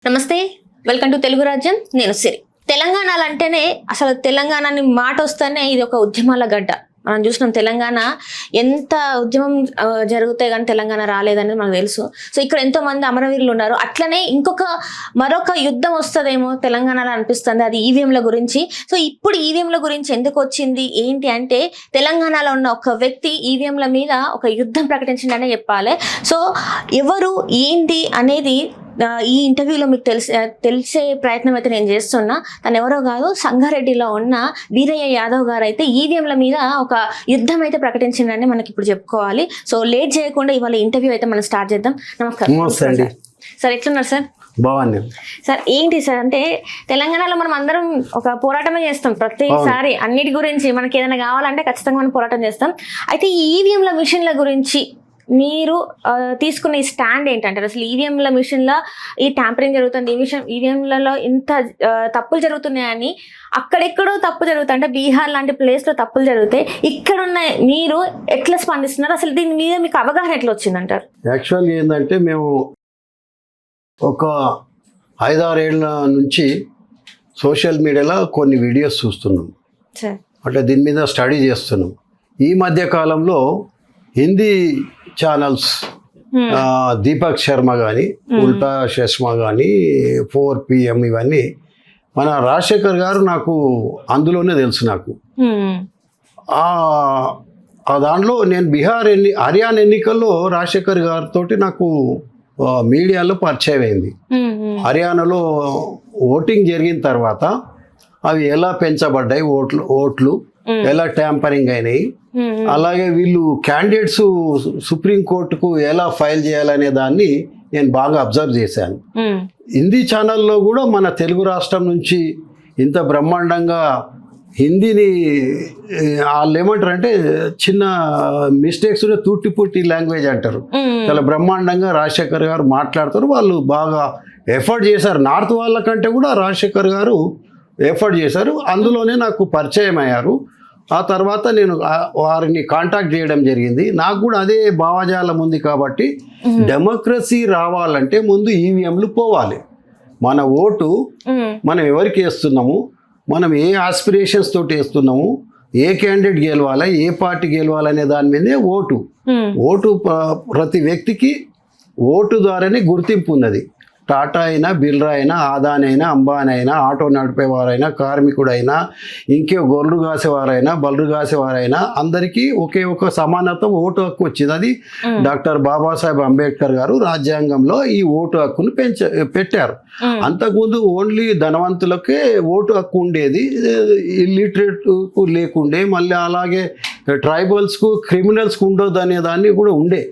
నమస్తే, welcome to Telugu రాజ్యం. నేను సిరి. తెలంగాణలో అంటేనే అసలు తెలంగాణని మాట వస్తేనే ఇది ఒక ఉద్యమాల గడ్డ. మనం చూసినాం తెలంగాణ ఎంత ఉద్యమం జరిగితే కానీ తెలంగాణ రాలేదని మనకు తెలుసు. సో ఇక్కడ ఎంతో మంది అమరవీరులు ఉన్నారు. అట్లనే మరొక యుద్ధం వస్తుందేమో తెలంగాణలో అనిపిస్తుంది, అది ఈవీఎంల గురించి. సో ఇప్పుడు ఈవీఎంల గురించి ఎందుకు వచ్చింది ఏంటి అంటే, తెలంగాణలో ఉన్న ఒక వ్యక్తి ఈవీఎంల మీద ఒక యుద్ధం ప్రకటించిందనే చెప్పాలి. సో ఎవరు ఏంటి అనేది ఈ ఇంటర్వ్యూలో మీకు తెలిసే ప్రయత్నం అయితే నేను చేస్తున్నా. తను ఎవరో కాదు, సంగారెడ్డిలో ఉన్న వీరయ్య యాదవ్ గారు అయితే ఈవీఎంల మీద ఒక యుద్ధం అయితే ప్రకటించిందని మనకి ఇప్పుడు చెప్పుకోవాలి. సో లేట్ చేయకుండా ఇవాళ ఇంటర్వ్యూ అయితే మనం స్టార్ట్ చేద్దాం. నమస్కారం సార్, ఎట్లున్నారు సార్? బాగుంది సార్. ఏంటి సార్ అంటే, తెలంగాణలో మనం అందరం ఒక పోరాటమే చేస్తాం ప్రతిసారి, అన్నిటి గురించి మనకి ఏదైనా కావాలంటే ఖచ్చితంగా మనం పోరాటం చేస్తాం. అయితే ఈ ఈవీఎంల మిషన్ల గురించి మీరు తీసుకున్న ఈ స్టాండ్ ఏంటంటారు? అసలు ఈవీఎంల మిషన్లో ఈ ట్యాంపరింగ్ జరుగుతుంది, ఈవీఎంలలో ఇంత తప్పులు జరుగుతున్నాయని, అక్కడెక్కడో తప్పు జరుగుతాయి అంటే బీహార్ లాంటి ప్లేస్లో తప్పులు జరిగితే ఇక్కడున్న మీరు ఎట్లా స్పందిస్తున్నారు? అసలు దీని మీద మీకు అవగాహన ఎట్లా వచ్చిందంటారు? యాక్చువల్గా ఏంటంటే, మేము ఒక 5-6 ఏళ్ళ నుంచి సోషల్ మీడియాలో కొన్ని వీడియోస్ చూస్తున్నాం, అంటే దీని మీద స్టడీ చేస్తున్నాం. ఈ మధ్య కాలంలో హిందీ ఛానల్స్ దీపక్ శర్మ కానీ, ఉల్టా చష్మా కానీ, 4 PM ఇవన్నీ మన రాజశేఖర్ గారు నాకు అందులోనే తెలుసు. నాకు ఆ దాంట్లో నేను హర్యానా ఎన్నికల్లో రాజశేఖర్ గారితో నాకు మీడియాలో పరిచయం అయింది. హర్యానాలో ఓటింగ్ జరిగిన తర్వాత అవి ఎలా పెంచబడ్డాయి, ఓట్లు ఎలా ట్యాంపరింగ్ అయినాయి, అలాగే వీళ్ళు క్యాండిడేట్స్ సుప్రీంకోర్టుకు ఎలా ఫైల్ చేయాలనే దాన్ని నేను బాగా అబ్జర్వ్ చేశాను. హిందీ ఛానల్లో కూడా మన తెలుగు రాష్ట్రం నుంచి ఇంత బ్రహ్మాండంగా హిందీని వాళ్ళు ఏమంటారు అంటే, చిన్న మిస్టేక్స్ తూటిపుట్టి లాంగ్వేజ్ అంటారు, చాలా బ్రహ్మాండంగా రాజశేఖర్ గారు మాట్లాడతారు. వాళ్ళు బాగా ఎఫర్ట్ చేశారు. నార్త్ వాళ్ళకంటే కూడా రాజశేఖర్ గారు ఎఫర్ట్ చేశారు. అందులోనే నాకు పరిచయం అయ్యారు. ఆ తర్వాత నేను వారిని కాంటాక్ట్ చేయడం జరిగింది. నాకు కూడా అదే భావజాలం ఉంది కాబట్టి, డెమోక్రసీ రావాలంటే ముందు ఈవీఎంలు పోవాలి. మన ఓటు మనం ఎవరికి వేస్తున్నాము, మనం ఏ ఆస్పిరేషన్స్ తోటి వేస్తున్నాము, ఏ క్యాండిడేట్ గెలవాలి, ఏ పార్టీ గెలవాలనే దాని మీదే ఓటు ప్రతి వ్యక్తికి ఓటు ద్వారానే గుర్తింపు ఉన్నది. టాటా అయినా, బిర్లా అయినా, ఆదాని అయినా, అంబానీ అయినా, ఆటో నడిపేవారైనా, కార్మికుడైనా, ఇంకే గొర్రెలు కాసేవారైనా, బల్లు కాసేవారైనా అందరికీ ఒకే ఒక సమానత్వం ఓటు హక్కు వచ్చింది. అది డాక్టర్ బాబాసాహెబ్ అంబేద్కర్ గారు రాజ్యాంగంలో ఈ ఓటు హక్కును పెట్టారు. అంతకుముందు ఓన్లీ ధనవంతులకే ఓటు హక్కు ఉండేది, ఇల్లిటరేట్కు లేకుండే, మళ్ళీ అలాగే ట్రైబల్స్కు, క్రిమినల్స్కు ఉండొద్దు అనే దాన్ని కూడా ఉండే.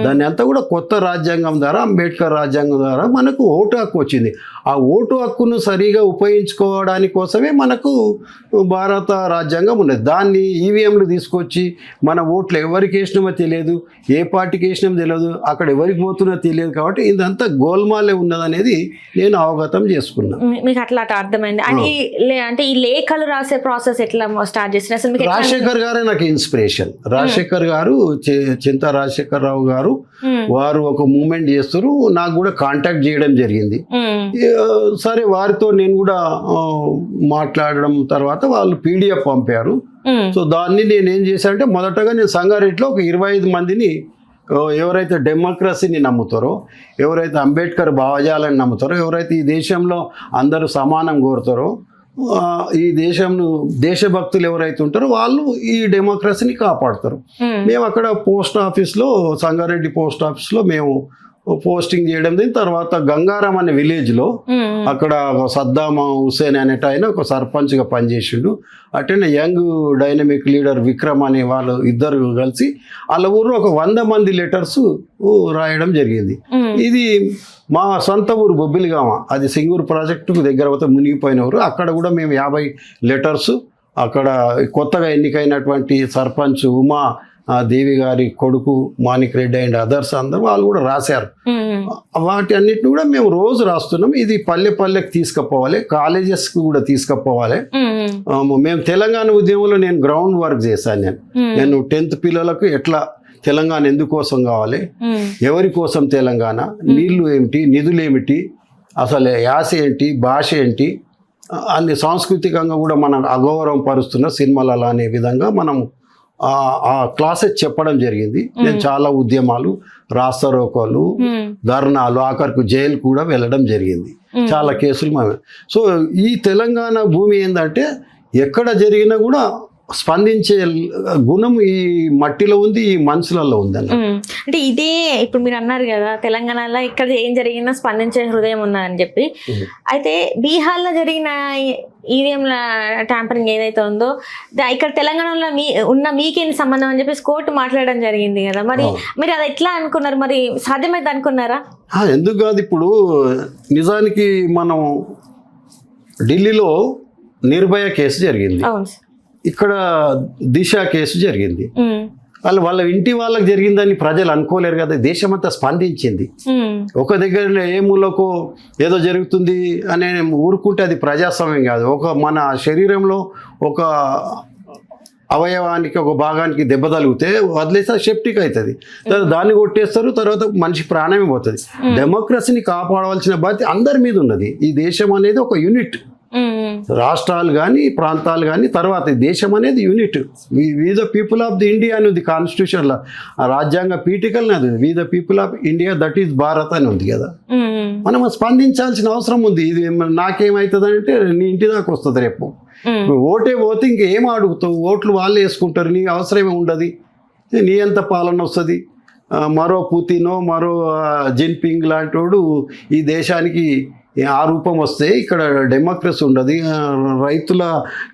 దాన్ని అంతా కూడా కొత్త రాజ్యాంగం ద్వారా, అంబేద్కర్ రాజ్యాంగం ద్వారా మనకు ఓటు హక్కు వచ్చింది. ఆ ఓటు హక్కును సరిగా ఉపయోగించుకోవడానికి కోసమే మనకు భారత రాజ్యాంగం ఉన్నది. దాన్ని ఈవీఎంలు తీసుకొచ్చి మన ఓట్లు ఎవరికి వేసినామో తెలియదు, ఏ పార్టీకి వేసినామో తెలియదు, అక్కడ ఎవరికి పోతున్నో తెలియదు. కాబట్టి ఇదంతా గోల్మాలే ఉన్నదనేది నేను అవగతం చేసుకున్నాను. మీకు అట్లా అర్థమైంది అంటే ఈ లేఖలు రాసే ప్రాసెస్ ఎట్లా స్టార్ట్ చేసిన? అసలు రాజశేఖర్ గారే నాకు ఇన్స్పిరేషన్. రాజశేఖర్ గారు, చింతా రాజశేఖర్ రావు గారు, వారు ఒక మూమెంట్ చేస్తారు. నాకు కూడా కాంటాక్ట్ చేయడం జరిగింది. సరే, వారితో నేను కూడా మాట్లాడడం తర్వాత వాళ్ళు PDF పంపారు. సో దాన్ని నేను ఏం చేశానంటే, మొదటగా నేను సంగారెడ్డిలో ఒక 25 మందిని, ఎవరైతే డెమోక్రసీని నమ్ముతారో, ఎవరైతే అంబేద్కర్ భావజాలని నమ్ముతారో, ఎవరైతే ఈ దేశంలో అందరూ సమానం కోరుతారో, ఈ దేశభక్తులు ఎవరైతే ఉంటారో వాళ్ళు ఈ డెమోక్రసీని కాపాడుతారు. మేము అక్కడ పోస్ట్ ఆఫీస్లో, సంగారెడ్డి పోస్ట్ ఆఫీస్లో మేము పోస్టింగ్ చేయడం. తర్వాత గంగారం అనే విలేజ్లో అక్కడ సద్దాం హుసేన్ అనేట ఆయన ఒక సర్పంచ్గా పనిచేసిండు. Attend young dynamic leader Vikram అనే వాళ్ళు ఇద్దరు కలిసి వాళ్ళ ఊరు ఒక 100 మంది లెటర్స్ రాయడం జరిగింది. ఇది మా సొంత ఊరు బొబ్బిలిగామ, అది సింగూరు ప్రాజెక్టుకు దగ్గర అవుతా మునిగిపోయిన ఊరు. అక్కడ కూడా మేము 50 లెటర్స్, అక్కడ కొత్తగా ఎన్నికైనటువంటి సర్పంచ్ ఉమా దేవి గారి కొడుకు మాణిక్ రెడ్డి అండ్ అదర్స్ అందరూ వాళ్ళు కూడా రాశారు. వాటి అన్నిటిని కూడా మేము రోజు రాస్తున్నాం. ఇది పల్లెకి తీసుకుపోవాలి, కాలేజెస్కి కూడా తీసుకుపోవాలి. మేము తెలంగాణ ఉద్యమంలో నేను గ్రౌండ్ వర్క్ చేశాను. నేను 10th పిల్లలకు ఎట్లా తెలంగాణ ఎందుకోసం కావాలి, ఎవరి కోసం తెలంగాణ, నీళ్లు ఏమిటి, నిధులు ఏమిటి, అసలు యాస ఏంటి, భాష ఏంటి, అన్ని సాంస్కృతికంగా కూడా మనం అగౌరవం పరుస్తున్న సినిమాలు అనే విధంగా మనం ఆ క్లాసెస్ చెప్పడం జరిగింది. నేను చాలా ఉద్యమాలు, రాస్తారోకోలు, ధర్నాలు, ఆఖరికి జైలు కూడా వెళ్ళడం జరిగింది. చాలా కేసులు సో ఈ తెలంగాణ భూమి ఏంటంటే ఎక్కడ జరిగినా కూడా స్పందించే గుణం ఈ మట్టిలో ఉంది, ఈ మనుషులలో ఉంది అన్న. అంటే ఇదే ఇప్పుడు మీరు అన్నారు కదా తెలంగాణలో ఇక్కడ ఏం జరిగినా స్పందించే హృదయం ఉన్నదని చెప్పి. అయితే బీహార్లో జరిగిన ఈవీఎంల ట్యాంపరింగ్ ఏదైతే ఉందో ఇక్కడ తెలంగాణలో ఉన్న మీకేంటి సంబంధం అని చెప్పేసి కోర్టు మాట్లాడడం జరిగింది కదా. మరి మీరు అది ఎట్లా అనుకున్నారు? మరి సాధ్యమైతే అనుకున్నారా? ఎందుకు కాదు, ఇప్పుడు నిజానికి మనం ఢిల్లీలో నిర్భయ కేసు జరిగింది, ఇక్కడ దిశ కేసు జరిగింది. వాళ్ళ ఇంటి వాళ్ళకి జరిగిందని ప్రజలు అనుకోలేరు కదా. దేశమంతా స్పందించింది. ఒక దగ్గర ఏ మూలకు ఏదో జరుగుతుంది అనే ఊరుకుంటే అది ప్రజాస్వామ్యం కాదు. మన శరీరంలో ఒక అవయవానికి, ఒక భాగానికి దెబ్బ తగిలితే వదిలేస్తే సెప్టిక్ అవుతుంది, దాన్ని కొట్టేస్తారు, తర్వాత మనిషి ప్రాణమే పోతుంది. డెమోక్రసీని కాపాడవలసిన బాధ్యత అందరి మీద ఉన్నది. ఈ దేశం అనేది ఒక యూనిట్, రాష్ట్రాలు కానీ ప్రాంతాలు కానీ, తర్వాత దేశం అనేది unit. We the people of the India అని ఉంది కాన్స్టిట్యూషన్లో, రాజ్యాంగ పీఠికల్ అది we the people of India that is Bharat అని ఉంది కదా. మనం స్పందించాల్సిన అవసరం ఉంది. ఇది నాకేమవుతుంది అంటే నీ ఇంటి దాకా వస్తుంది రేపు. ఓటే పోతే ఇంకేం అడుగుతావు? ఓట్లు వాళ్ళు వేసుకుంటారు, నీ అవసరమే ఉండదు. నీ ఎంత పాలన వస్తుంది? మరో పుతినో మరో జిన్పింగ్ లాంటి వాడు ఈ దేశానికి ఆ రూపం వస్తే ఇక్కడ డెమోక్రసీ ఉండదు. రైతుల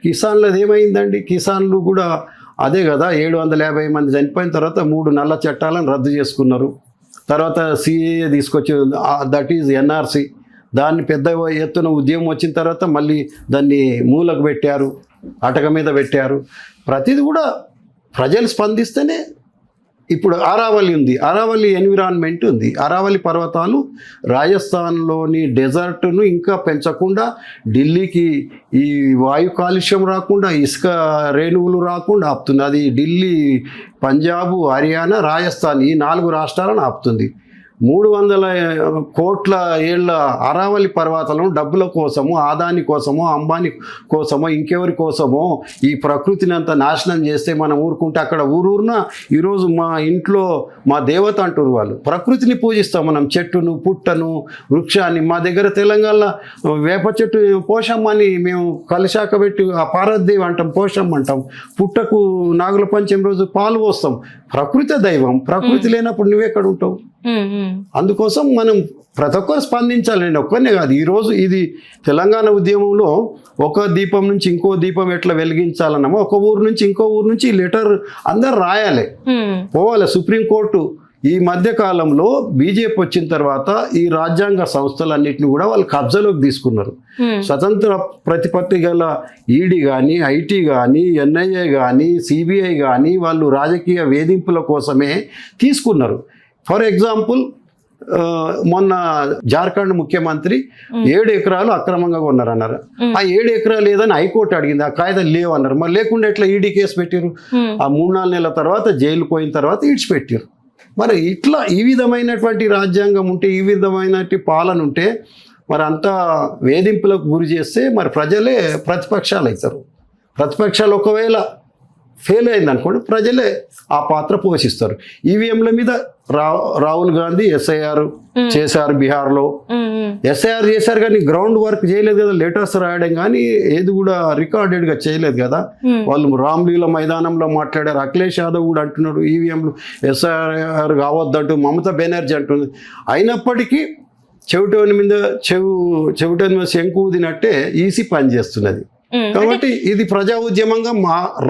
కిసాన్లది ఏమైందండి? కిసాన్లు కూడా అదే కదా, 750 మంది చనిపోయిన తర్వాత 3 నల్ల చట్టాలను రద్దు చేసుకున్నారు. తర్వాత సిఏఏ తీసుకొచ్చి, దట్ ఈజ్ ఎన్ఆర్సి, దాన్ని పెద్ద ఎత్తున ఉద్యమం వచ్చిన తర్వాత మళ్ళీ దాన్ని మూలకు పెట్టారు, అటక మీద పెట్టారు. ప్రతిది కూడా ప్రజలు స్పందిస్తేనే. ఇప్పుడు అరావళి ఉంది, అరావళి ఎన్విరాన్మెంట్ ఉంది. అరావళి పర్వతాలు రాజస్థాన్లోని డెజర్ట్ను ఇంకా పెంచకుండా, ఢిల్లీకి ఈ వాయు కాలుష్యం రాకుండా, ఇసుక రేణువులు రాకుండా ఆపుతుంది. అది ఢిల్లీ, పంజాబు, హర్యానా, రాజస్థాన్ ఈ 4 రాష్ట్రాలను ఆపుతుంది. 300 కోట్ల ఏళ్ల అరావళి పర్వతాలను డబ్బుల కోసమో, ఆదాని కోసమో, అంబానీ కోసమో, ఇంకెవరి కోసమో ఈ ప్రకృతిని అంతా నాశనం చేస్తే మనం ఊరుకుంటే, అక్కడ ఊరూరున ఈరోజు మా ఇంట్లో మా దేవత అంటారు వాళ్ళు. ప్రకృతిని పూజిస్తాం మనం, చెట్టును, పుట్టను, వృక్షాన్ని. మా దగ్గర తెలంగాణలో వేప చెట్టు పోషమ్మని మేము కలశాక పెట్టి ఆ పార్వతీదేవి అంటాం, పోషమ్మ అంటాం. పుట్టకు నాగుల పంచమి రోజు పాలు పోస్తాం. ప్రకృతి దైవం. ప్రకృతి లేనప్పుడు నువ్వెక్కడ ఉంటావు? అందుకోసం మనం ప్రతి ఒక్కరు స్పందించాలి. నేను ఒక్కనే కాదు. ఈరోజు ఇది తెలంగాణ ఉద్యమంలో ఒక దీపం నుంచి ఇంకో దీపం ఎట్లా వెలిగించాలన్నామో, ఒక ఊరు నుంచి ఇంకో ఊరు నుంచి లెటర్ అందరు రాయాలి, పోవాలి. సుప్రీంకోర్టు ఈ మధ్య కాలంలో బీజేపీ వచ్చిన తర్వాత ఈ రాజ్యాంగ సంస్థలన్నింటినీ కూడా వాళ్ళు కబ్జాలోకి తీసుకున్నారు. స్వతంత్ర ప్రతిపత్తి గల ఈడీ కానీ, ఐటీ కానీ, ఎన్ఐఏ కానీ, సిబిఐ కానీ వాళ్ళు రాజకీయ వేధింపుల కోసమే తీసుకున్నారు. ఫర్ ఎగ్జాంపుల్, మొన్న జార్ఖండ్ ముఖ్యమంత్రి 7 ఎకరాలు అక్రమంగా కొన్నారన్నారు. ఆ 7 ఎకరాలు లేదని హైకోర్టు అడిగింది, ఆ కాగితాలు లేవు అన్నారు. మరి లేకుండా ఎట్లా ఈడీ కేసు పెట్టారు? ఆ 3-4 నెలల తర్వాత జైలు పోయిన తర్వాత ఇడిచిపెట్టారు. మరి ఇట్లా ఈ విధమైనటువంటి రాజ్యాంగం ఉంటే, ఈ విధమైనటువంటి పాలన ఉంటే, మరి అంతా వేధింపులకు గురి చేస్తే మరి ప్రజలే ప్రతిపక్షాలు అవుతారు. ప్రతిపక్షాలు ఒకవేళ ఫెయిల్ అయింది అనుకోండి, ప్రజలే ఆ పాత్ర పోషిస్తారు. ఈవీఎంల మీద రాహుల్ గాంధీ ఎస్ఐఆర్ చేశారు బీహార్లో. ఎస్ఐఆర్ చేశారు కానీ గ్రౌండ్ వర్క్ చేయలేదు కదా. లెటర్స్ రాయడం కానీ ఏది కూడా రికార్డెడ్గా చేయలేదు కదా. వాళ్ళు రామ్లీల మైదానంలో మాట్లాడారు. అఖిలేష్ యాదవ్ కూడా అంటున్నాడు ఈవీఎంలు ఎస్ఐఆర్ కావద్దంటూ. మమతా బెనర్జీ అంటుంది. అయినప్పటికీ చెవిటోని మీద శంకు ఊదినట్టే ఈసీ పనిచేస్తున్నది. కాబట్టి ఇది ప్రజా ఉద్యమంగా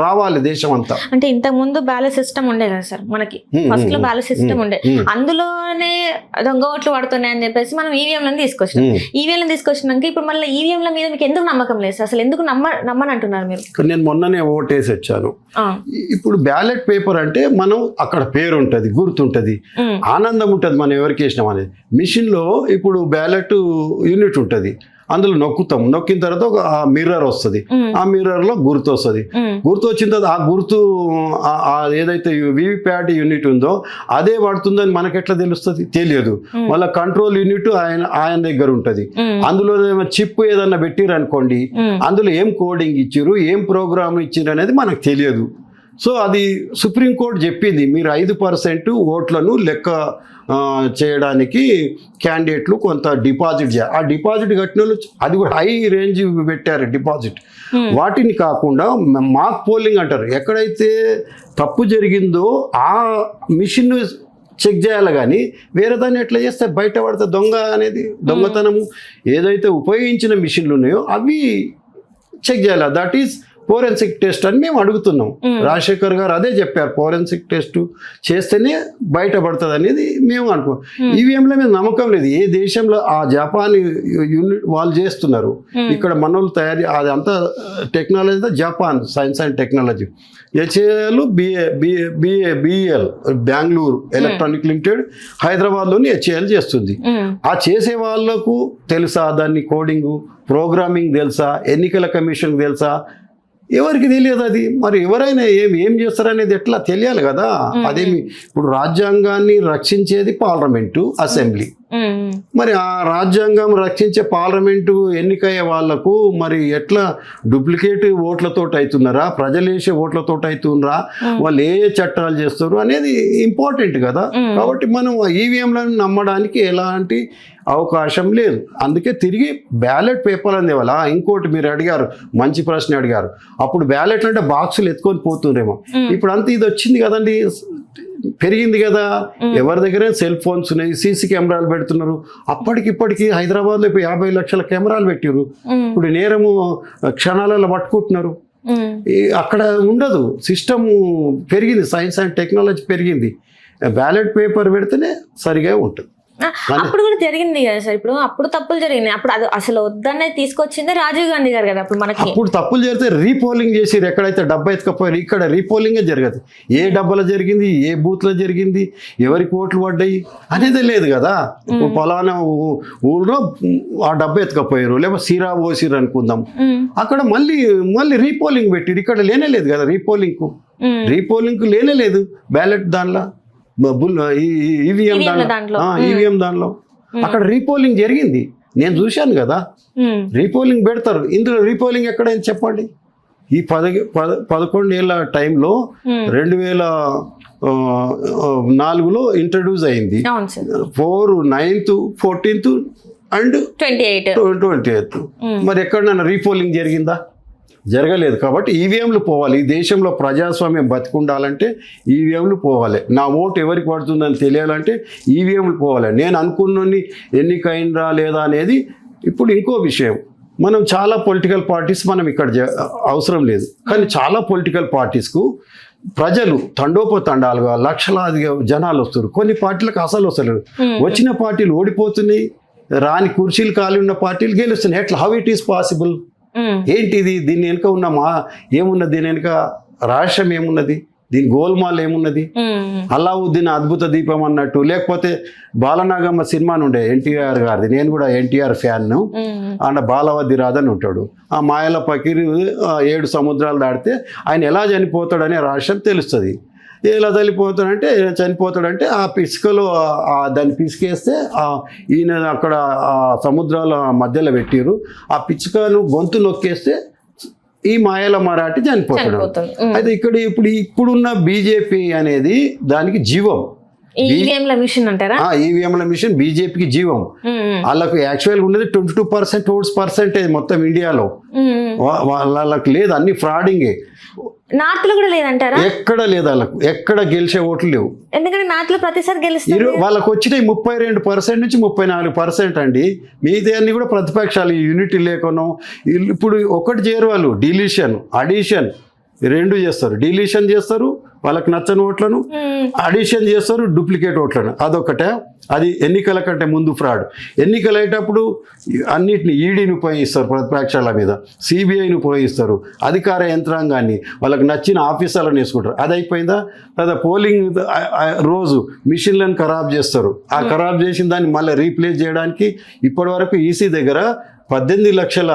రావాలి దేశం అంతా. అంటే ఇంతకు ముందు బ్యాలెట్ సిస్టమ్ ఉండే కదా సార్, మనకి ఫస్ట్ లో బ్యాలెట్ సిస్టమ్ ఉండే, అందులోనే దొంగ ఓట్లు పడుతున్నాయి అని చెప్పేసి మనం ఈవీఎంలను తీసుకొచ్చినాం. ఈవీఎంలను తీసుకొచ్చినాక ఇప్పుడు మళ్ళీ ఈవీఎంల మీద మీకు ఎందుకు నమ్మకం లేదు? అసలు ఎందుకు నమ్మని అంటున్నారు మీరు? నేను మొన్ననే ఓటేసి వచ్చాను. ఇప్పుడు బ్యాలెట్ పేపర్ అంటే మనం అక్కడ పేరు ఉంటుంది, గుర్తుంటది, ఆనందం ఉంటుంది మనం ఎవరికి వేసినాం అనేది. మిషన్ లో ఇప్పుడు బ్యాలెట్ యూనిట్ ఉంటుంది, అందులో నొక్కిన తర్వాత ఒక మిర్రర్ వస్తుంది, ఆ మిర్రర్లో గుర్తు వస్తుంది. గుర్తు వచ్చిన తర్వాత ఆ గుర్తు ఏదైతే వివిప్యాట్ యూనిట్ ఉందో అదే పడుతుందని మనకి ఎట్లా తెలుస్తుంది? తెలియదు. మళ్ళీ కంట్రోల్ యూనిట్ ఆయన దగ్గర ఉంటుంది. అందులో చిప్ ఏదన్నా పెట్టిరు అనుకోండి, అందులో ఏం కోడింగ్ ఇచ్చిరు, ఏం ప్రోగ్రామ్ ఇచ్చిరు అనేది మనకు తెలియదు. సో అది సుప్రీంకోర్టు చెప్పింది, మీరు 5% ఓట్లను లెక్క చేయడానికి క్యాండిడేట్లు కొంత డిపాజిట్ చేయాలి. ఆ డిపాజిట్ కట్టిన వాళ్ళు అది కూడా హై రేంజ్ పెట్టారు డిపాజిట్. వాటిని కాకుండా మాక్ పోలింగ్ అంటారు, ఎక్కడైతే తప్పు జరిగిందో ఆ మిషన్ చెక్ చేయాలి. కానీ వేరే దాన్ని ఎట్లా చేస్తే బయట పడితే దొంగతనము ఏదైతే ఉపయోగించిన మిషన్లు ఉన్నాయో అవి చెక్ చేయాలి. దట్ ఈస్ ఫోరెన్సిక్ టెస్ట్ అని మేము అడుగుతున్నాం. రాజశేఖర్ గారు అదే చెప్పారు, ఫోరెన్సిక్ టెస్ట్ చేస్తేనే బయటపడుతుంది అనేది మేము అనుకున్నాం. ఈవీఎంల మీద నమ్మకం లేదు. ఏ దేశంలో ఆ జపాన్ యూనిట్ వాళ్ళు చేస్తున్నారు, ఇక్కడ మనోళ్ళు తయారు అదంతా టెక్నాలజీ అంతా Japan science and technology. HAL BL Bengaluru electronic limited, హైదరాబాద్లోని హెచ్ఏఎల్ చేస్తుంది. ఆ చేసే వాళ్ళకు తెలుసా దాన్ని కోడింగు ప్రోగ్రామింగ్ తెలుసా, ఎన్నికల కమిషన్కి తెలుసా? ఎవరికి తెలియదు. అది మరి ఎవరైనా ఏం చేస్తారనేది ఎట్లా తెలియాలి కదా. అదేమి ఇప్పుడు రాజ్యాంగాన్ని రక్షించేది పార్లమెంటు, అసెంబ్లీ. మరి ఆ రాజ్యాంగం రక్షించే పార్లమెంటు ఎన్నికయ్యే వాళ్లకు మరి ఎట్లా డూప్లికేట్ ఓట్లతో అవుతున్నారా, ప్రజలు వేసే ఓట్లతో అవుతున్నారా, వాళ్ళు ఏ చట్టాలు చేస్తారు అనేది ఇంపార్టెంట్ కదా. కాబట్టి మనం ఈవీఎంలను నమ్మడానికి ఎలాంటి అవకాశం లేదు. అందుకే తిరిగి బ్యాలెట్ పేపర్ అని ఇవ్వాలా. ఇంకోటి మీరు అడిగారు, మంచి ప్రశ్న అడిగారు. అప్పుడు బ్యాలెట్ అంటే బాక్సులు ఎత్తుకొని పోతుండ్రేమో. ఇప్పుడు అంతా ఇది వచ్చింది కదండి, పెరిగింది కదా. ఎవరి దగ్గర సెల్ ఫోన్స్ ఉన్నాయి, సీసీ కెమెరాలు పెడుతున్నారు. అప్పటికిప్పటికి హైదరాబాద్లో 50 లక్షల కెమెరాలు పెట్టిరు. ఇప్పుడు నేరము క్షణాలలో పట్టుకుంటున్నారు. అక్కడ ఉండదు, సిస్టమ్ పెరిగింది, సైన్స్ అండ్ టెక్నాలజీ పెరిగింది. బ్యాలెట్ పేపర్ పెడితేనే సరిగా ఉంటుంది. అప్పుడు కూడా జరిగింది కదా సార్. ఇప్పుడు అప్పుడు తప్పులు జరిగినాయి. అప్పుడు అది అసలు వద్దనే తీసుకొచ్చింది రాజీవ్ గాంధీ గారు కదా. అప్పుడు మనకి అప్పుడు తప్పులు జరిగితే రీపోలింగ్ చేసి ఎక్కడైతే డబ్బా ఎత్తుకపోయారు ఇక్కడ రీపోలింగే జరగదు. ఏ డబ్బాలో జరిగింది, ఏ బూత్లో జరిగింది, ఎవరికి ఓట్లు పడ్డాయి అనేది లేదు కదా. పలానా ఊళ్ళో ఆ డబ్బా ఎత్తుకపోయారు, లేకపోతే సిరా ఓసిరు అనుకుందాం, అక్కడ మళ్ళీ రీపోలింగ్ పెట్టిరు. ఇక్కడ లేనే లేదు కదా రీపోలింగ్ లేనే లేదు బ్యాలెట్ దానిలో, ఈవీఎం దానిలో అక్కడ రీపోలింగ్ జరిగింది. నేను చూశాను కదా, రీపోలింగ్ పెడతారు. ఇందులో రీపోలింగ్ ఎక్కడైనా చెప్పండి. ఈ 11 ఏళ్ళ టైంలో 2004లో ఇంట్రడ్యూస్ అయింది. 4, 9th, 14th అండ్ 28th. మరి ఎక్కడైనా రీపోలింగ్ జరిగిందా? జరగలేదు. కాబట్టి ఈవీఎంలు పోవాలి. ఈ దేశంలో ప్రజాస్వామ్యం బతికుండాలంటే ఈవీఎంలు పోవాలి. నా ఓటు ఎవరికి పడుతుందని తెలియాలంటే ఈవీఎంలు పోవాలి. నేను అనుకున్నన్ని ఎన్నికైందా లేదా అనేది ఇప్పుడు ఇంకో విషయం. మనం చాలా పొలిటికల్ పార్టీస్ మనం ఇక్కడ అవసరం లేదు, కానీ చాలా పొలిటికల్ పార్టీస్కు ప్రజలు తండోపతండాలుగా లక్షలాదిగా జనాలు వస్తారు. కొన్ని పార్టీలకు అసలు వస్తలేరు. వచ్చిన పార్టీలు ఓడిపోతున్నాయి, రాని కుర్చీలు ఖాళీ ఉన్న పార్టీలు గెలుస్తున్నాయి. ఎట్లా? How it is possible? ఏంటిది? దీని వెనుక ఏమున్నది? దీని వెనుక రహస్యం ఏమున్నది? దీని గోల్మాల్ ఏమున్నది? అల్లావుద్దీన్ అద్భుత దీపం అన్నట్టు, లేకపోతే బాలనాగమ్మ సినిమా ఉండే ఎన్టీఆర్ గారిది, నేను కూడా ఎన్టీఆర్ ఫ్యాన్ను. ఆయన బాలవద్ది రాదని ఉంటాడు. ఆ మాయల పకీరు 7 సముద్రాలు దాటితే ఆయన ఎలా చనిపోతాడనే రహస్యం తెలుస్తుంది. ఎలా చనిపోతాడంటే ఆ పిసుకలో దాన్ని పిసికేస్తే ఈయన అక్కడ సముద్రాల మధ్యలో పెట్టిరు. ఆ పిచ్చుకను గొంతు నొక్కేస్తే ఈ మాయల మరాఠీ చనిపోతాడు. అయితే ఇప్పుడున్న బీజేపీ అనేది దానికి జీవం. ఈవీఎంల మిషన్ అంటారా? ఈవీఎంల మిషన్ బీజేపీకి జీవం. వాళ్ళకు యాక్చువల్గా ఉన్నది 22% ఓట్స్ పర్సెంటేజ్ మొత్తం ఇండియాలో. వాళ్ళకి లేదు, అన్ని ఫ్రాడింగే. నార్త్ లో కూడా లేదంటారా? ఎక్కడ లేదు, వాళ్ళకు ఎక్కడ గెలిచే ఓట్లు లేవు. ఎందుకంటే నార్త్ లో ప్రతిసారి గెలుస్తారు. వాళ్ళకి వచ్చినాయి 32% నుంచి 34% అండి. మిగతా అన్ని కూడా ప్రతిపక్షాలు యూనిటీ లేకనో. ఇప్పుడు ఒకటి చేయరు వాళ్ళు, డిలీషన్ అడిషన్ 2 చేస్తారు. డిలీషన్ చేస్తారు వాళ్ళకి నచ్చని ఓట్లను, అడిషన్ చేస్తారు డూప్లికేట్ ఓట్లను. అదొకటే. అది ఎన్నికల కంటే ముందు ఫ్రాడ్. ఎన్నికలు అయ్యేటప్పుడు అన్నిటిని ఈడీని ఉపయోగిస్తారు, ప్రతిపక్షాల మీద సిబిఐని ఉపయోగిస్తారు, అధికార యంత్రాంగాన్ని, వాళ్ళకి నచ్చిన ఆఫీసర్లను వేసుకుంటారు. అది అయిపోయిందా? లేదా పోలింగ్ రోజు మిషన్లను ఖరాబ్ చేస్తారు. ఆ ఖరాబ్ చేసిన దాన్ని మళ్ళీ రీప్లేస్ చేయడానికి ఇప్పటి వరకు ఈసీ దగ్గర 18 లక్షల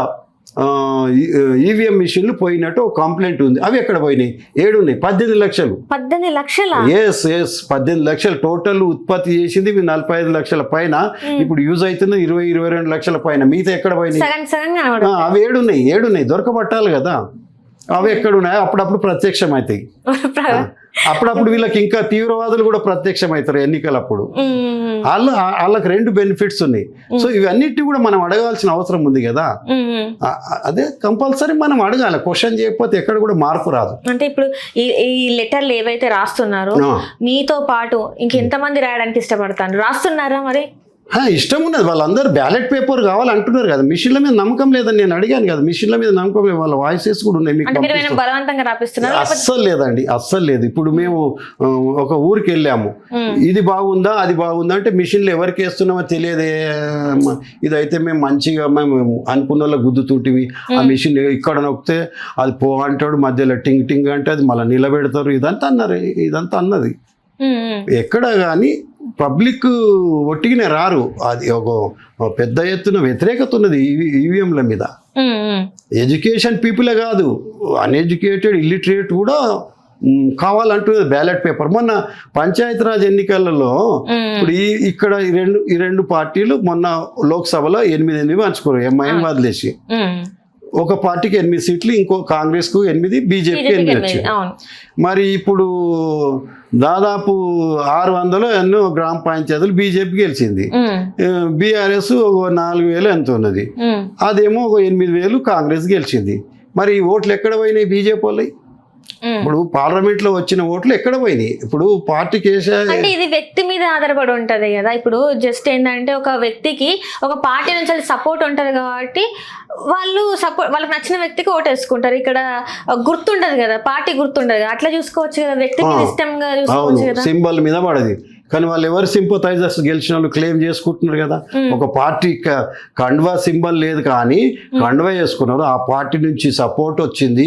ఈవీఎం మిషన్లు పోయినట్టు ఒక కంప్లైంట్ ఉంది. అవి ఎక్కడ పోయినాయి? 7 ఉన్నాయి. 18 లక్షలు. 18 లక్షల? ఎస్ 18 లక్షలు టోటల్ ఉత్పత్తి చేసింది 45 లక్షల పైన. ఇప్పుడు యూజ్ అవుతున్న 22 లక్షల పైన. మిగతా ఎక్కడ పోయినాయి? అవి 7 ఉన్నాయి. దొరకబట్టాలి కదా. అవి ఎక్కడ ఉన్నాయి? అప్పుడప్పుడు ప్రత్యక్షం అవుతాయి. అప్పుడప్పుడు వీళ్ళకి ఇంకా తీవ్రవాదులు కూడా ప్రత్యక్షం అవుతారు ఎన్నికలప్పుడు. వాళ్ళకి 2 బెనిఫిట్స్ ఉన్నాయి. సో ఇవన్నిటి కూడా మనం అడగాల్సిన అవసరం ఉంది కదా. అదే కంపల్సరీ మనం అడగాలి. క్వశ్చన్ చేయకపోతే ఎక్కడ కూడా మార్పు రాదు. అంటే ఇప్పుడు ఈ లెటర్లు ఏవైతే రాస్తున్నారో మీతో పాటు ఇంకెంతమంది రాయడానికి ఇష్టపడతాను? రాస్తున్నారా మరి? ఇష్టం ఉన్నది. వాళ్ళందరూ బ్యాలెట్ పేపర్ కావాలంటున్నారు కదా. మిషన్ల మీద నమ్మకం లేదని నేను అడిగాను కదా. మిషన్ల మీద నమ్మకం లేదు. వాళ్ళ వాయిసెస్ కూడా ఉన్నాయి. మీకు బలవంతంగా రాపిస్తున్నారు? అస్సలు లేదండి, అస్సలు లేదు. ఇప్పుడు మేము ఒక ఊరికి వెళ్ళాము. ఇది బాగుందా అది బాగుందా అంటే మిషన్లు ఎవరికి వేస్తున్నామో తెలియదే. ఇదైతే మేము మంచిగా మేము అనుకున్న వాళ్ళ గుద్దుతూటివి. ఆ మిషన్ ఇక్కడ నొక్కితే అది పో అంటాడు, మధ్యలో టింగ్ టింగ్ అంటే అది మళ్ళీ నిలబెడతారు. ఇదంతా అన్నది. ఎక్కడ కానీ పబ్లిక్ ఒట్టిగానే రారు. అది ఒక పెద్ద ఎత్తున వ్యతిరేకత ఉన్నది ఈవీఎంల మీద. ఎడ్యుకేషన్ పీపులే కాదు, అన్ఎడ్యుకేటెడ్ ఇల్లిటరేట్ కూడా కావాలంటున్నది బ్యాలెట్ పేపర్. మొన్న పంచాయతీరాజ్ ఎన్నికలలో ఇప్పుడు ఇక్కడ ఈ రెండు పార్టీలు మొన్న లోక్సభలో 8 పంచుకోరు. ఎంఐఎం వదిలేసి ఒక పార్టీకి 8 సీట్లు, ఇంకో కాంగ్రెస్కు 8, బీజేపీకి 8 వచ్చాయి. మరి ఇప్పుడు దాదాపు 600 ఎన్నో గ్రామ పంచాయతీలు బీజేపీ గెలిచింది. బీఆర్ఎస్ ఒక 4,000 ఎంత ఉన్నది. అదేమో ఒక 8,000 కాంగ్రెస్ గెలిచింది. మరి ఈ ఓట్లు ఎక్కడ పోయినాయి బీజేపీ వాళ్ళవి? ఇప్పుడు పార్లమెంట్ లో వచ్చిన ఓట్లు ఎక్కడ పోయినాయి? ఇప్పుడు పార్టీకి అంటే ఇది వ్యక్తి మీద ఆధారపడి ఉంటది కదా. ఇప్పుడు జస్ట్ ఏంటంటే ఒక వ్యక్తికి ఒక పార్టీ నుంచి అది సపోర్ట్ ఉంటది కాబట్టి వాళ్ళకి నచ్చిన వ్యక్తికి ఓటు వేసుకుంటారు. ఇక్కడ గుర్తుంటది కదా, పార్టీ గుర్తుంటది కదా. అట్లా చూసుకోవచ్చు కదా, వ్యక్తికి ఇష్టంగా చూసుకోవచ్చు కదా. సింబల్ మీద పడది. కానీ వాళ్ళు ఎవరు సింపథైజర్స్ గెలిచిన వాళ్ళు క్లెయిమ్ చేసుకుంటున్నారు కదా. ఒక పార్టీ కండువా సింబల్ లేదు కానీ కండువా వేసుకున్నారు. ఆ పార్టీ నుంచి సపోర్ట్ వచ్చింది,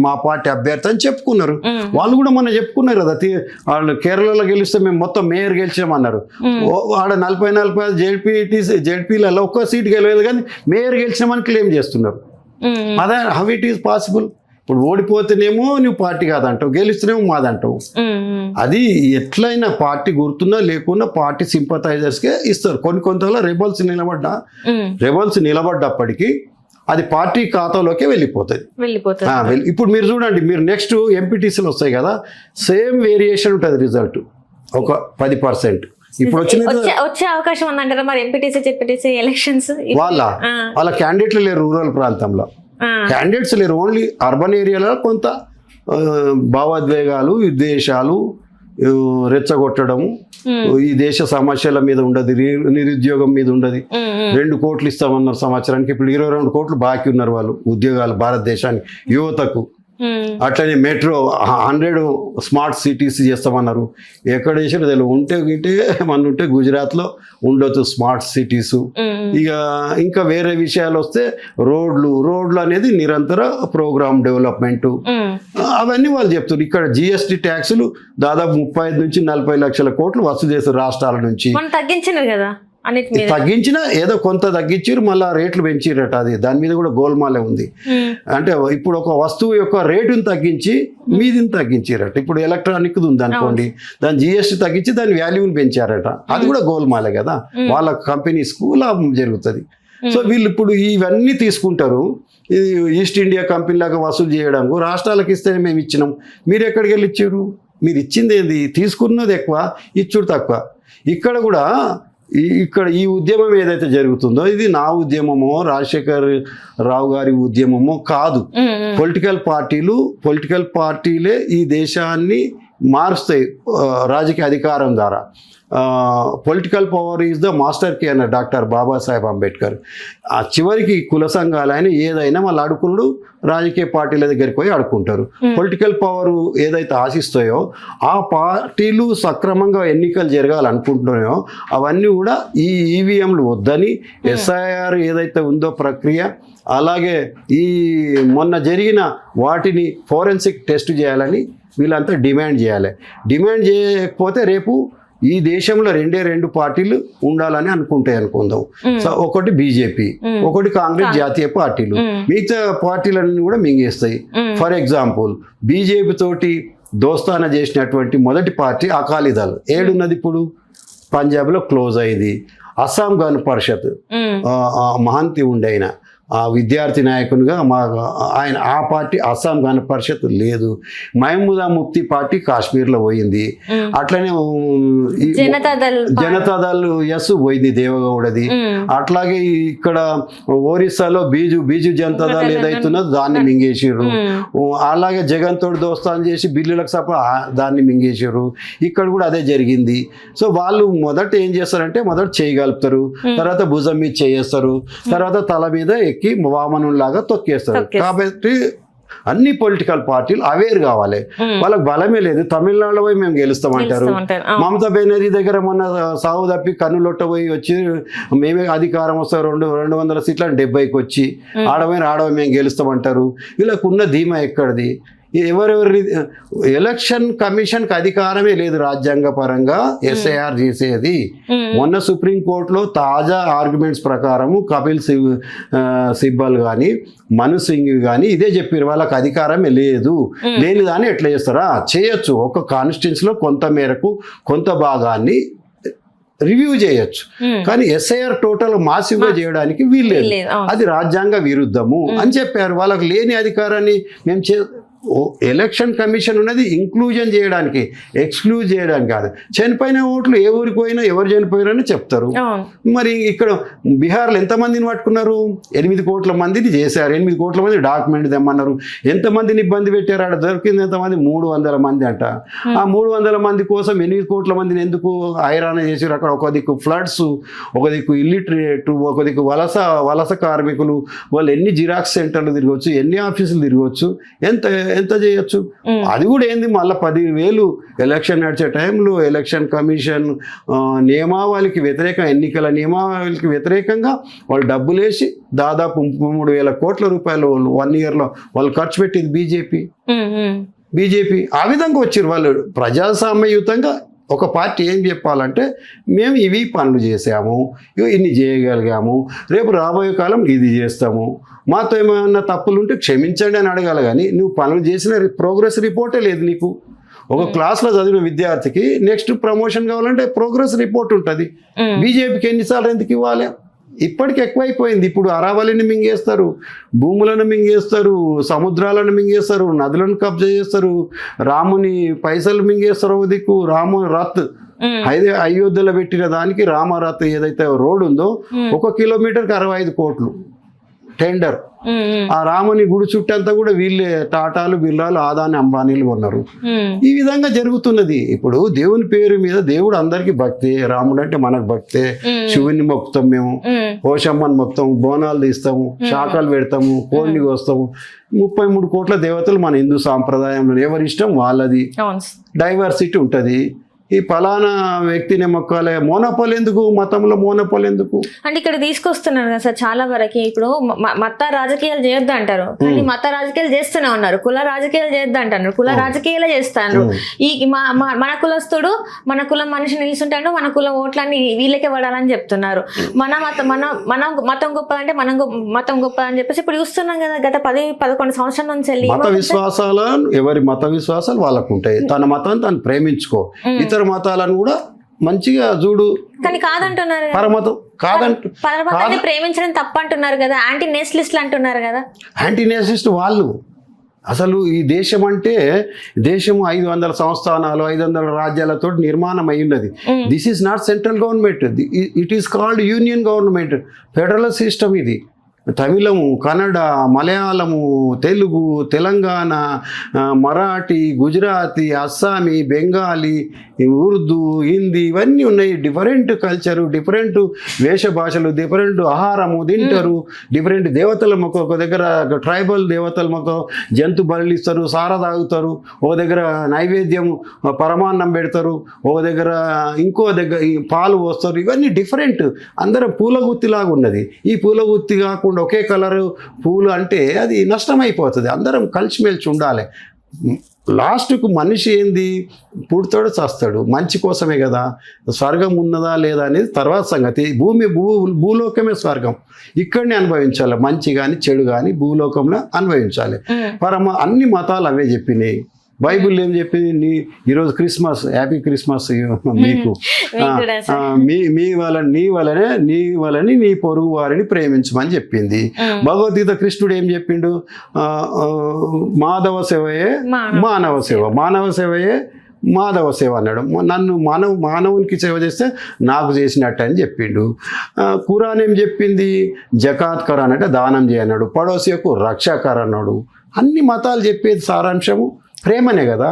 మా పార్టీ అభ్యర్థి అని చెప్పుకున్నారు. వాళ్ళు కూడా మనం చెప్పుకున్నారు కదా. వాళ్ళు కేరళలో గెలిస్తే మేము మొత్తం మేయర్ గెలిచామన్నారు. ఆడ 40-45 జెడ్పీలలో ఒక్క సీట్ గెలవలేదు కానీ మేయర్ గెలిచామని క్లెయిమ్ చేస్తున్నారు. అదే హౌ ఇట్ ఈస్ పాసిబుల్? ఇప్పుడు ఓడిపోతేనేమో నువ్వు పార్టీ కాదంటావు, గెలిస్తేనేమో మాదంటావు. అది ఎట్లయినా పార్టీ గుర్తున్నా లేకున్నా పార్టీ సింపథైజర్స్కే ఇస్తారు. కొంతలో రెబల్స్ నిలబడ్డప్పటికీ అది పార్టీ ఖాతాలోకే వెళ్ళిపోతుంది. ఇప్పుడు మీరు చూడండి, మీరు నెక్స్ట్ ఎంపీటీసీలు వస్తాయి కదా, సేమ్ వేరియేషన్ ఉంటుంది రిజల్ట్ ఒక 10%. ఇప్పుడు వచ్చే అవకాశం ఉందంటారా మరి? ఎంపీటీసీ జెడ్పీటీసీ ఎలక్షన్స్ వాళ్ళ క్యాండిడేట్లు లేరు. రూరల్ ప్రాంతంలో క్యాండిడేట్స్ లేరు. ఓన్లీ అర్బన్ ఏరియాలో కొంత భావోద్వేగాలు, విద్వేషాలు రెచ్చగొట్టడము, ఈ దేశ సమస్యల మీద ఉండదు, నిరుద్యోగం మీద ఉండదు. 2 కోట్లు ఇస్తామన్నారు సంవత్సరానికి. ఇప్పుడు 22 కోట్లు బాకీ ఉన్నారు వాళ్ళు ఉద్యోగాలు భారతదేశానికి యువతకు. అట్లనే మెట్రో 100 స్మార్ట్ సిటీస్ చేస్తామన్నారు. ఎక్కడ చేసారు తెలియదు. ఉంటే గుజరాత్లో ఉండొచ్చు స్మార్ట్ సిటీసు. ఇంకా వేరే విషయాలు వస్తే రోడ్లు అనేది నిరంతర ప్రోగ్రామ్ డెవలప్మెంట్, అవన్నీ వాళ్ళు చెప్తారు. ఇక్కడ జిఎస్టీ ట్యాక్సులు దాదాపు 35-40 లక్షల కోట్లు వసూలు చేస్తారు రాష్ట్రాల నుంచి. తగ్గించినారు కదా, తగ్గించిన ఏదో కొంత తగ్గించారు, మళ్ళీ రేట్లు పెంచిరట. అది దాని మీద కూడా గోల్మాలే ఉంది. అంటే ఇప్పుడు ఒక వస్తువు యొక్క రేటుని తగ్గించి మీదిని తగ్గించారట. ఇప్పుడు ఎలక్ట్రానిక్ ఉంది అనుకోండి, దాని జిఎస్టీ తగ్గించి దాని వాల్యూని పెంచారట. అది కూడా గోల్మాలే కదా, వాళ్ళ కంపెనీస్కు లాభం జరుగుతుంది. సో వీళ్ళు ఇప్పుడు ఇవన్నీ తీసుకుంటారు. ఇది ఈస్ట్ ఇండియా కంపెనీ లాగా వసూలు చేయడం. రాష్ట్రాలకు ఇస్తే మేము ఇచ్చినాం, మీరు ఎక్కడికి వెళ్ళి ఇచ్చారు? మీరు ఇచ్చింది ఏంది? తీసుకున్నది ఎక్కువ, ఇచ్చుడు తక్కువ. ఇక్కడ కూడా ఈ ఉద్యమం ఏదైతే జరుగుతుందో ఇది నా ఉద్యమమో రాజశేఖర్ రావు గారి ఉద్యమమో కాదు. పొలిటికల్ పార్టీలే ఈ దేశాన్ని మారుస్తాయి రాజకీయ అధికారం ద్వారా. Political power is the master key అన్నారు డాక్టర్ బాబాసాహెబ్ అంబేద్కర్. ఆ చివరికి కుల సంఘాలైనా ఏదైనా వాళ్ళు అడుకున్నాడు రాజకీయ పార్టీల దగ్గరికి పోయి అడుకుంటారు. పొలిటికల్ పవర్ ఏదైతే ఆశిస్తాయో ఆ పార్టీలు సక్రమంగా ఎన్నికలు జరగాలనుకుంటున్నాయో అవన్నీ కూడా ఈ ఈవీఎంలు వద్దని, ఎస్ఐఆర్ ఏదైతే ఉందో ప్రక్రియ, అలాగే ఈ మొన్న జరిగిన వాటిని ఫోరెన్సిక్ టెస్ట్ చేయాలని వీళ్ళంతా డిమాండ్ చేయాలి. డిమాండ్ చేయకపోతే రేపు ఈ దేశంలో రెండు పార్టీలు ఉండాలని అనుకుంటాయి అనుకుందాం. సో ఒకటి బీజేపీ, ఒకటి కాంగ్రెస్ జాతీయ పార్టీలు, మిగతా పార్టీలన్నీ కూడా మింగేస్తాయి. ఫర్ ఎగ్జాంపుల్ బీజేపీ తోటి దోస్తానా చేసినటువంటి మొదటి పార్టీ అకాలీదళ్ ఏడున్నది ఇప్పుడు పంజాబ్లో క్లోజ్ అయింది. అస్సాం గణ పరిషత్ మహంతి ఉండైన ఆ విద్యార్థి నాయకునిగా ఆయన ఆ పార్టీ అస్సాం గణ పరిషత్ లేదు. మహమూదా ముఫ్తీ పార్టీ కాశ్మీర్లో పోయింది. అట్లనే జనతాదళ్ ఎస్ పోయింది దేవగౌడది. అట్లాగే ఇక్కడ ఒరిస్సాలో బీజు జనతాదళ్ ఏదైతున్నదో దాన్ని మింగేసారు. అలాగే జగన్ తోటి దోస్తాను చేసి బిల్లులకు సప దాన్ని మింగేసారు. ఇక్కడ కూడా అదే జరిగింది. సో వాళ్ళు మొదట ఏం చేస్తారంటే మొదట చేయగలుపుతారు, తర్వాత భుజం మీద చేస్తారు, తర్వాత తల మీద వామనులాగా తొక్కేస్తారు. కాబట్టి అన్ని పొలిటికల్ పార్టీలు అవేర్ కావాలి. వాళ్ళకి బలమే లేదు. తమిళనాడులో పోయి మేము గెలుస్తామంటారు. మమతా బెనర్జీ దగ్గర మొన్న సాగు తప్పి కన్నులొట్ట పోయి వచ్చి మేమే అధికారం వస్తాం 200 సీట్లను 70కి వచ్చి ఆడవై మేము గెలుస్తామంటారు. వీళ్ళకు ఉన్న ధీమా ఎక్కడిది? ఎవరెవరి ఎలక్షన్ కమిషన్కి అధికారమే లేదు రాజ్యాంగ పరంగా ఎస్ఐఆర్ చేసేది. మొన్న సుప్రీంకోర్టులో తాజా ఆర్గ్యుమెంట్స్ ప్రకారము కపిల్ సిబ్బల్ కానీ మను సింగ్ కానీ ఇదే చెప్పారు, వాళ్ళకి అధికారమే లేదు. లేని దాన్ని ఎట్లా చేస్తారా? చేయొచ్చు. ఒక కాన్స్టిట్యున్సీలో కొంత మేరకు కొంత భాగాన్ని రివ్యూ చేయొచ్చు, కానీ ఎస్ఐఆర్ టోటల్ మాసివ్గా చేయడానికి వీల్లేదు. అది రాజ్యాంగ విరుద్ధము అని చెప్పారు. వాళ్ళకి లేని అధికారాన్ని మేము ఎలక్షన్ కమిషన్ ఉన్నది ఇంక్లూజన్ చేయడానికి, ఎక్స్క్లూజ్ చేయడానికి కాదు. చనిపోయిన ఓట్లు ఏ ఊరికి పోయినా ఎవరు చనిపోయినారని చెప్తారు. మరి ఇక్కడ బీహార్లో ఎంతమందిని పట్టుకున్నారు? 8 కోట్ల మందిని చేశారు. 8 కోట్ల మంది డాక్యుమెంట్ తెమ్మన్నారు. ఎంతమందిని ఇబ్బంది పెట్టారు? ఆడ దొరికింది ఎంతమంది? 300 మంది అంట. ఆ 300 మంది కోసం 8 కోట్ల మందిని ఎందుకు హైరాణ చేశారు? అక్కడ ఒక దిక్కు ఫ్లడ్స్, ఒక దిక్కు ఇల్లిటరేట్, ఒక దిక్కు వలస కార్మికులు. వాళ్ళు ఎన్ని జిరాక్స్ సెంటర్లు తిరగవచ్చు, ఎన్ని ఆఫీసులు తిరగవచ్చు, ఎంత చేయొచ్చు? అది కూడా ఏంది, మళ్ళీ 10,000 ఎలక్షన్ నడిచే టైంలో ఎలక్షన్ కమిషన్ నియమావళికి వ్యతిరేకంగా, ఎన్నికల నియమావళికి వ్యతిరేకంగా వాళ్ళు డబ్బులు వేసి దాదాపు 33,000 కోట్ల రూపాయలు 1 yearలో వాళ్ళు ఖర్చు పెట్టింది బీజేపీ. ఆ విధంగా వచ్చారు వాళ్ళు. ప్రజాస్వామ్యయుతంగా ఒక పార్టీ ఏం చెప్పాలంటే మేము ఇవి పనులు చేసాము, ఇన్ని చేయగలిగాము, రేపు రాబోయే కాలం ఇది చేస్తాము, మాతో ఏమైనా తప్పులుంటే క్షమించండి అని అడగాలి. కానీ నువ్వు పనులు చేసిన ప్రోగ్రెస్ రిపోర్టే లేదు నీకు. ఒక క్లాస్లో చదివిన విద్యార్థికి నెక్స్ట్ ప్రమోషన్ కావాలంటే ప్రోగ్రెస్ రిపోర్ట్ ఉంటుంది. బీజేపీకి ఎన్నిసార్లు ఎందుకు ఇవ్వాలి? ఇప్పటికి ఎక్కువైపోయింది. ఇప్పుడు అరావళిని మింగేస్తారు, భూములను మింగేస్తారు, సముద్రాలను మింగేస్తారు, నదులను కబ్జా చేస్తారు, రాముని పైసలు మింగేస్తారు. ఒక దిక్కు రాము రథ్ అయోధ్యలో పెట్టిన దానికి రామరథ్ ఏదైతే రోడ్ ఉందో 1 కిలోమీటర్కి 65 కోట్లు టెండర్. ఆ రాముని గుడి చుట్టంతా కూడా వీళ్ళే టాటాలు, బిర్లాలు, ఆదాని, అంబానీలు ఉన్నారు. ఈ విధంగా జరుగుతున్నది. ఇప్పుడు దేవుని పేరు మీద దేవుడు అందరికీ భక్తే. రాముడు అంటే మనకు భక్తే. శివుని మొక్కుతాం, మేము పోషమ్మని మొక్కుతాము, బోనాలు తీస్తాము, శాఖలు పెడతాము, కోడిని కోస్తాము. 33 కోట్ల దేవతలు మన హిందూ సాంప్రదాయంలో. ఎవరి ఇష్టం వాళ్ళది. డైవర్సిటీ ఉంటుంది. ఈ ఫలానా వ్యక్తిని మొక్కాలే. మోనోపాల్ ఎందుకు? మతంలో మోనోపాల్ ఎందుకు అంటే ఇక్కడ తీసుకొస్తున్నారు కదా సార్ చాలా వరకు. ఇప్పుడు మత రాజకీయాలు చేయొద్దు అంటారు, కానీ మత రాజకీయాలు చేస్తూనే ఉన్నారు. కుల రాజకీయాలు చేయొద్దు అంటారు, కుల రాజకీయాలే చేస్తాను. ఈ మన కులస్తుడు మన కులం మనిషి నిలుస్తుంటాడు, మన కులం ఓట్లన్నీ వీళ్ళకే పడాలని చెప్తున్నారు. మన మతం గొప్పదంటే మతం గొప్పదని చెప్పేసి ఇప్పుడు చూస్తున్నాం కదా. గత 10-11 సంవత్సరాల నుంచి వెళ్ళి మత విశ్వాసాలు, ఎవరి మత విశ్వాసాలు వాళ్ళకు ఉంటాయి. తన మతాన్ని తను ప్రేమించుకో, ఇతర మతాలను కూడా మంచిగా చూడు. కానీ కాదంటున్నారు, పరమతం కాదంటే ప్రేమించడం తప్పు అంటున్నారు కదా. యాంటీ నేషనలిస్టులు అంటున్నారు కదా. యాంటీ నేషనలిస్ట్ వాళ్ళు. అసలు ఈ దేశం అంటే దేశము 500 సంస్థానాలు, 500 రాజ్యాలతో నిర్మాణం అయి ఉన్నది. This is not central government, it is called union government. Federal system ఇది. తమిళము, కన్నడ, మలయాళము, తెలుగు, తెలంగాణ, మరాఠీ, గుజరాతీ, అస్సామీ, బెంగాలీ, ఉర్దూ, హిందీ ఇవన్నీ ఉన్నాయి. డిఫరెంట్ కల్చరు, డిఫరెంట్ వేష భాషలు, డిఫరెంట్ ఆహారము తింటారు, డిఫరెంట్ దేవతల మొక్క. ఒక దగ్గర ట్రైబల్ దేవతల మొక్క జంతు బలి ఇస్తారు, సార తాగుతారు, ఒక దగ్గర నైవేద్యం పరమాన్నం పెడతారు, ఒక దగ్గర ఇంకో దగ్గర పాలు పోస్తారు. ఇవన్నీ డిఫరెంట్. అందరం పూలగుత్తిలాగా ఉన్నది. ఈ పూలగుత్తి కాకుండా ఒకే కలరు పూలు అంటే అది నష్టమైపోతుంది. అందరం కలిసిమెలిసి ఉండాలి. లాస్ట్కు మనిషి ఏంది, పుడతాడు చస్తాడు, మంచి కోసమే కదా. స్వర్గం ఉన్నదా లేదా అనేది తర్వాత సంగతి. భూలోకమే స్వర్గం, ఇక్కడనే అనుభవించాలి. మంచి కానీ చెడు కానీ భూలోకంలో అనుభవించాలి. అన్ని మతాలు అవే చెప్పినాయి. బైబిల్ ఏం చెప్పింది, ఈరోజు క్రిస్మస్, హ్యాపీ క్రిస్మస్ మీకు, నీ వలని నీ పొరుగు వారిని ప్రేమించమని చెప్పింది. భగవద్గీత కృష్ణుడు ఏం చెప్పిండు, మాధవ సేవయే మానవ సేవ, మానవ సేవయే మాధవ సేవ అన్నాడు. నన్ను మానవునికి సేవ చేస్తే నాకు చేసినట్టు అని చెప్పిండు. ఖురాన్ ఏం చెప్పింది, జకాత్ కర్ అంటే దానం చేయన్నాడు. పడోసియకు రక్షాకర్ అన్నాడు. అన్ని మతాలు చెప్పేది సారాంశము ప్రేమనే కదా.